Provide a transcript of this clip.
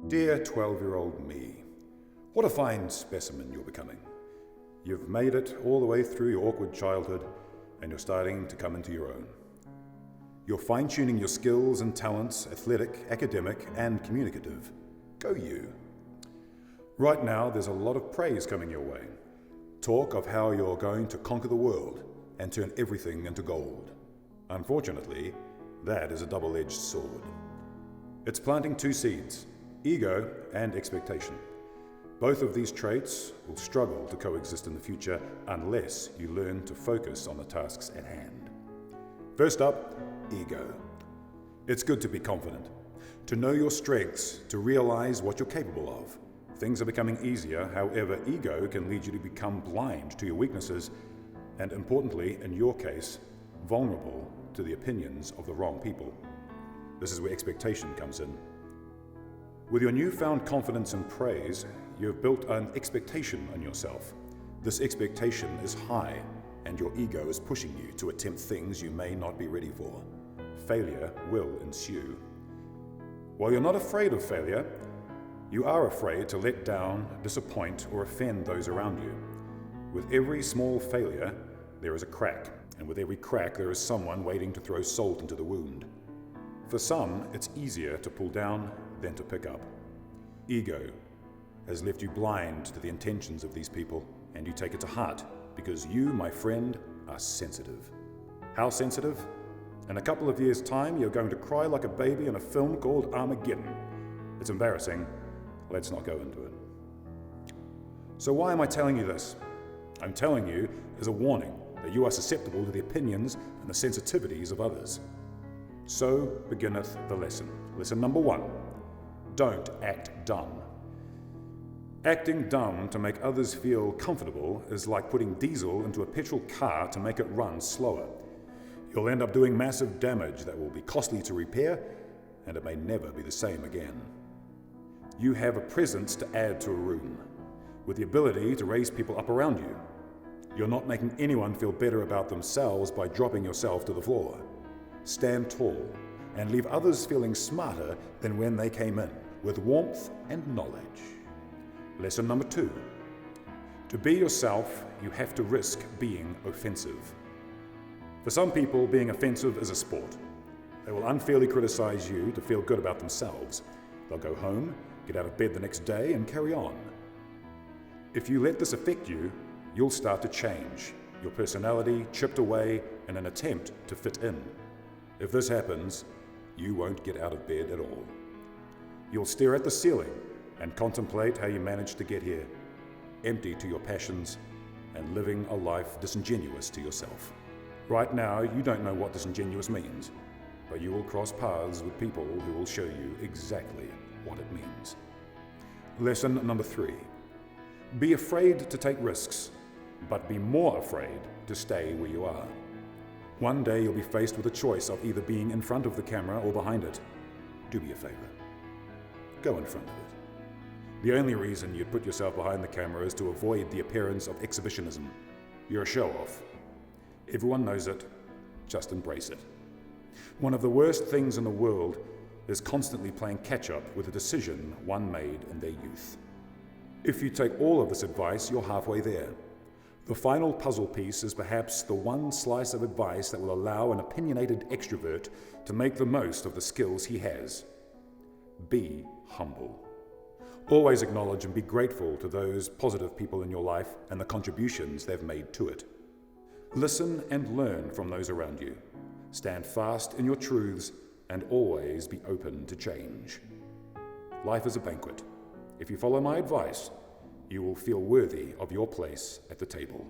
Dear 12-year-old me, what a fine specimen you're becoming. You've made it all the way through your awkward childhood and you're starting to come into your own. You're fine-tuning your skills and talents, athletic, academic, and communicative. Go you. Right now, there's a lot of praise coming your way. Talk of how you're going to conquer the world and turn everything into gold. Unfortunately, that is a double-edged sword. It's planting two seeds, ego and expectation. Both of these traits will struggle to coexist in the future unless you learn to focus on the tasks at hand. First up, ego. It's good to be confident, to know your strengths, to realize what you're capable of. Things are becoming easier, however, ego can lead you to become blind to your weaknesses and, importantly, in your case, vulnerable to the opinions of the wrong people. This is where expectation comes in. With your newfound confidence and praise, you've built an expectation on yourself. This expectation is high, and your ego is pushing you to attempt things you may not be ready for. Failure will ensue. While you're not afraid of failure, you are afraid to let down, disappoint, or offend those around you. With every small failure, there is a crack, and with every crack, there is someone waiting to throw salt into the wound. For some, it's easier to pull down than to pick up. Ego has left you blind to the intentions of these people, and you take it to heart because you, my friend, are sensitive. How sensitive? In a couple of years' time, you're going to cry like a baby in a film called Armageddon. It's embarrassing. Let's not go into it. So why am I telling you this? I'm telling you as a warning that you are susceptible to the opinions and the sensitivities of others. So beginneth the lesson. Lesson number 1, don't act dumb. Acting dumb to make others feel comfortable is like putting diesel into a petrol car to make it run slower. You'll end up doing massive damage that will be costly to repair, and it may never be the same again. You have a presence to add to a room, with the ability to raise people up around you. You're not making anyone feel better about themselves by dropping yourself to the floor. Stand tall and leave others feeling smarter than when they came in, with warmth and knowledge. Lesson number 2. To be yourself, you have to risk being offensive. For some people, being offensive is a sport. They will unfairly criticize you to feel good about themselves. They'll go home, get out of bed the next day, and carry on. If you let this affect you, you'll start to change, your personality chipped away in an attempt to fit in. If this happens, you won't get out of bed at all. You'll stare at the ceiling and contemplate how you managed to get here, empty to your passions and living a life disingenuous to yourself. Right now, you don't know what disingenuous means, but you will cross paths with people who will show you exactly what it means. Lesson number 3. Be afraid to take risks, but be more afraid to stay where you are. One day you'll be faced with a choice of either being in front of the camera or behind it. Do me a favor. Go in front of it. The only reason you'd put yourself behind the camera is to avoid the appearance of exhibitionism. You're a show-off. Everyone knows it. Just embrace it. One of the worst things in the world is constantly playing catch-up with a decision one made in their youth. If you take all of this advice, you're halfway there. The final puzzle piece is perhaps the one slice of advice that will allow an opinionated extrovert to make the most of the skills he has. Be humble. Always acknowledge and be grateful to those positive people in your life and the contributions they've made to it. Listen and learn from those around you. Stand fast in your truths and always be open to change. Life is a banquet. If you follow my advice, you will feel worthy of your place at the table.